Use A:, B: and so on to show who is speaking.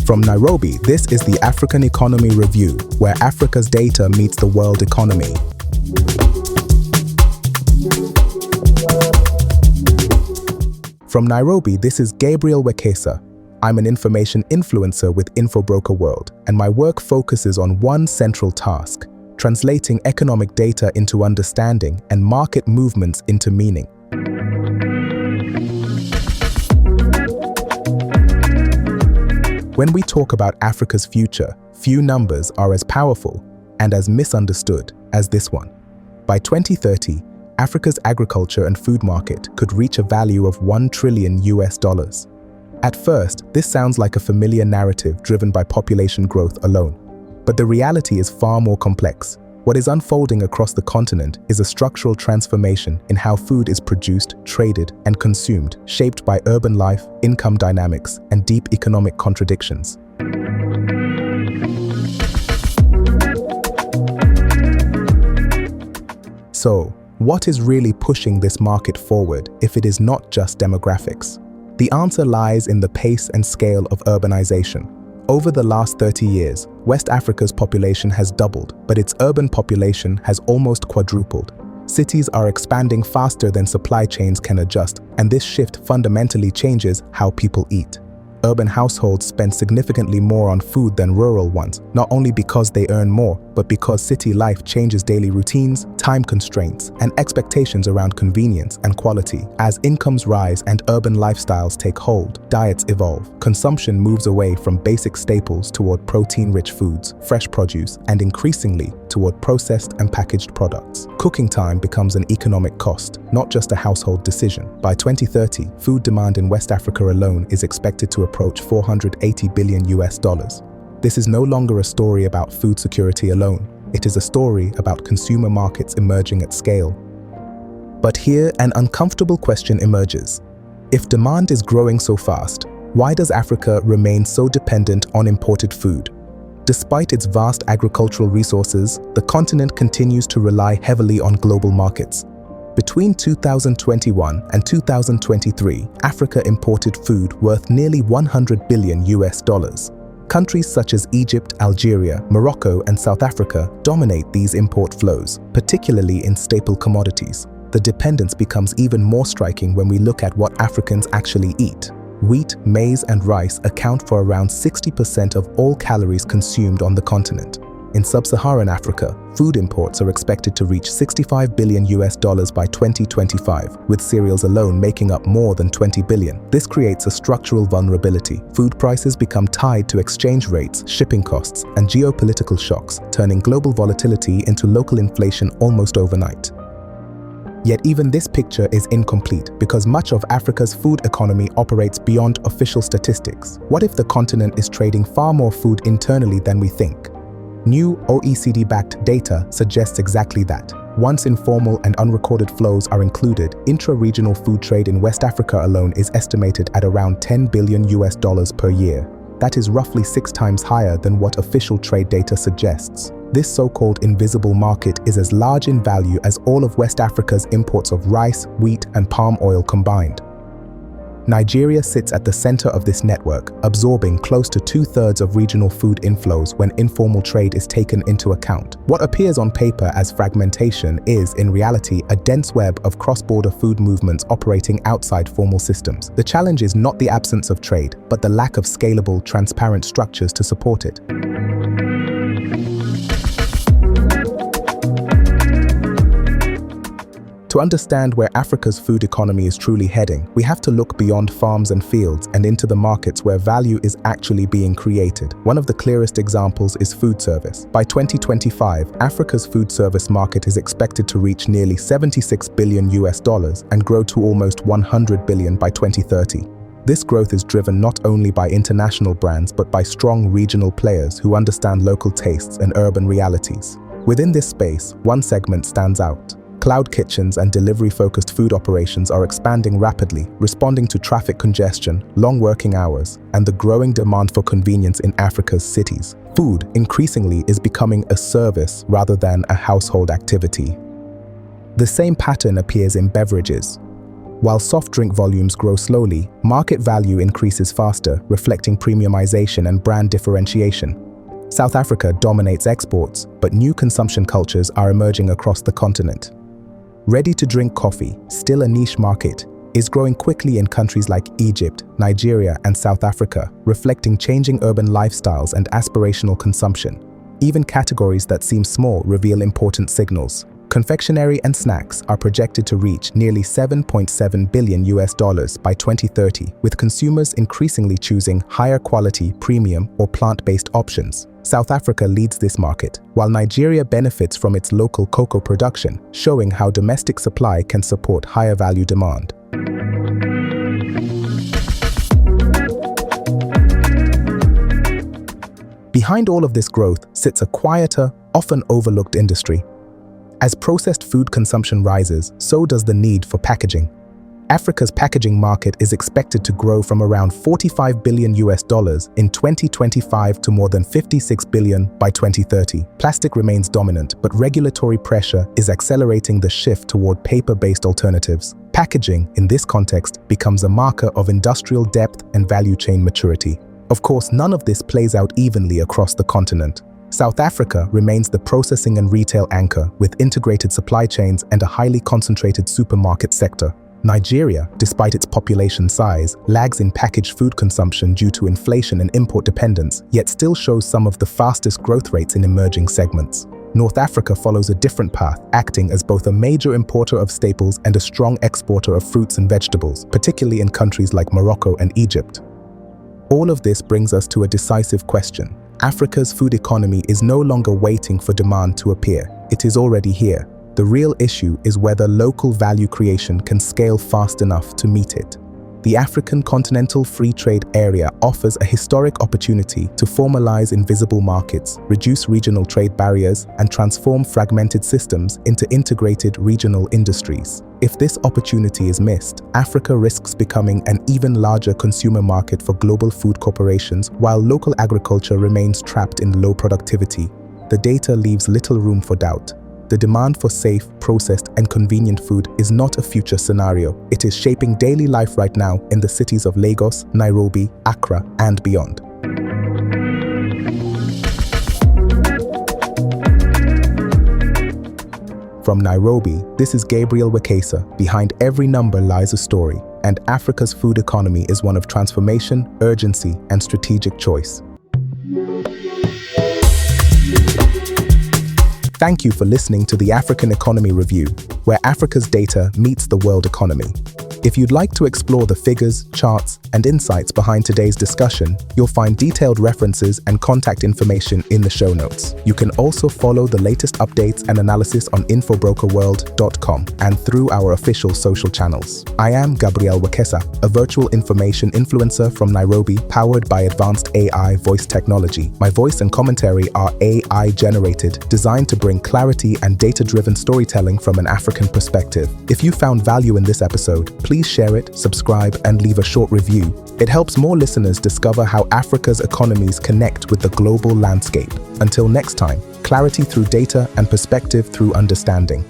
A: From Nairobi, this is the African Economy Review, where Africa's data meets the world economy. From Nairobi, this is Gabriel Wekesa. I'm an information influencer with Infobroker World, and my work focuses on one central task: translating economic data into understanding and market movements into meaning. When we talk about Africa's future, few numbers are as powerful and as misunderstood as this one. By 2030, Africa's agriculture and food market could reach a value of $1 trillion. At first, this sounds like a familiar narrative driven by population growth alone. But the reality is far more complex. What is unfolding across the continent is a structural transformation in how food is produced, traded, and consumed, shaped by urban life, income dynamics, and deep economic contradictions. So, what is really pushing this market forward if it is not just demographics? The answer lies in the pace and scale of urbanization. Over the last 30 years, West Africa's population has doubled, but its urban population has almost quadrupled. Cities are expanding faster than supply chains can adjust, and this shift fundamentally changes how people eat. Urban households spend significantly more on food than rural ones, not only because they earn more, but because city life changes daily routines, time constraints, and expectations around convenience and quality. As incomes rise and urban lifestyles take hold, diets evolve. Consumption moves away from basic staples toward protein-rich foods, fresh produce, and increasingly toward processed and packaged products. Cooking time becomes an economic cost, not just a household decision. By 2030, food demand in West Africa alone is expected to approach $480 billion. This is no longer a story about food security alone. It is a story about consumer markets emerging at scale. But here, an uncomfortable question emerges. If demand is growing so fast, why does Africa remain so dependent on imported food? Despite its vast agricultural resources, the continent continues to rely heavily on global markets. Between 2021 and 2023, Africa imported food worth nearly $100 billion. Countries such as Egypt, Algeria, Morocco, and South Africa dominate these import flows, particularly in staple commodities. The dependence becomes even more striking when we look at what Africans actually eat. Wheat, maize, and rice account for around 60% of all calories consumed on the continent. In sub-Saharan Africa, food imports are expected to reach $65 billion by 2025, with cereals alone making up more than $20 billion. This creates a structural vulnerability. Food prices become tied to exchange rates, shipping costs, and geopolitical shocks, turning global volatility into local inflation almost overnight. Yet even this picture is incomplete because much of Africa's food economy operates beyond official statistics. What if the continent is trading far more food internally than we think? New OECD-backed data suggests exactly that. Once informal and unrecorded flows are included, intra-regional food trade in West Africa alone is estimated at around $10 billion per year. That is roughly 6 times higher than what official trade data suggests. This so-called invisible market is as large in value as all of West Africa's imports of rice, wheat, and palm oil combined. Nigeria sits at the center of this network, absorbing close to 2/3 of regional food inflows when informal trade is taken into account. What appears on paper as fragmentation is, in reality, a dense web of cross-border food movements operating outside formal systems. The challenge is not the absence of trade, but the lack of scalable, transparent structures to support it. To understand where Africa's food economy is truly heading, we have to look beyond farms and fields and into the markets where value is actually being created. One of the clearest examples is food service. By 2025, Africa's food service market is expected to reach nearly $76 billion and grow to almost $100 billion by 2030. This growth is driven not only by international brands but by strong regional players who understand local tastes and urban realities. Within this space, one segment stands out. Cloud kitchens and delivery-focused food operations are expanding rapidly, responding to traffic congestion, long working hours, and the growing demand for convenience in Africa's cities. Food, increasingly, is becoming a service rather than a household activity. The same pattern appears in beverages. While soft drink volumes grow slowly, market value increases faster, reflecting premiumization and brand differentiation. South Africa dominates exports, but new consumption cultures are emerging across the continent. Ready-to-drink coffee, still a niche market, is growing quickly in countries like Egypt, Nigeria, and South Africa, reflecting changing urban lifestyles and aspirational consumption. Even categories that seem small reveal important signals. Confectionery and snacks are projected to reach nearly $7.7 billion by 2030, with consumers increasingly choosing higher quality, premium, or plant-based options. South Africa leads this market, while Nigeria benefits from its local cocoa production, showing how domestic supply can support higher value demand. Behind all of this growth sits a quieter, often overlooked industry. As processed food consumption rises, so does the need for packaging. Africa's packaging market is expected to grow from around $45 billion in 2025 to more than $56 billion by 2030. Plastic remains dominant, but regulatory pressure is accelerating the shift toward paper-based alternatives. Packaging, in this context, becomes a marker of industrial depth and value chain maturity. Of course, none of this plays out evenly across the continent. South Africa remains the processing and retail anchor, with integrated supply chains and a highly concentrated supermarket sector. Nigeria, despite its population size, lags in packaged food consumption due to inflation and import dependence, yet still shows some of the fastest growth rates in emerging segments. North Africa follows a different path, acting as both a major importer of staples and a strong exporter of fruits and vegetables, particularly in countries like Morocco and Egypt. All of this brings us to a decisive question. Africa's food economy is no longer waiting for demand to appear. It is already here. The real issue is whether local value creation can scale fast enough to meet it. The African Continental Free Trade Area offers a historic opportunity to formalize invisible markets, reduce regional trade barriers, and transform fragmented systems into integrated regional industries. If this opportunity is missed, Africa risks becoming an even larger consumer market for global food corporations, while local agriculture remains trapped in low productivity. The data leaves little room for doubt. The demand for safe, processed, and convenient food is not a future scenario. It is shaping daily life right now in the cities of Lagos, Nairobi, Accra, and beyond. From Nairobi, this is Gabriel Wakesa. Behind every number lies a story, and Africa's food economy is one of transformation, urgency, and strategic choice. Thank you for listening to the African Economy Review, where Africa's data meets the world economy. If you'd like to explore the figures, charts, and insights behind today's discussion, you'll find detailed references and contact information in the show notes. You can also follow the latest updates and analysis on infobrokerworld.com and through our official social channels. I am Gabriel Wakesa, a virtual information influencer from Nairobi, powered by advanced AI voice technology. My voice and commentary are AI generated, designed to bring clarity and data-driven storytelling from an African perspective. If you found value in this episode, please share it, subscribe, and leave a short review. It helps more listeners discover how Africa's economies connect with the global landscape. Until next time, clarity through data and perspective through understanding.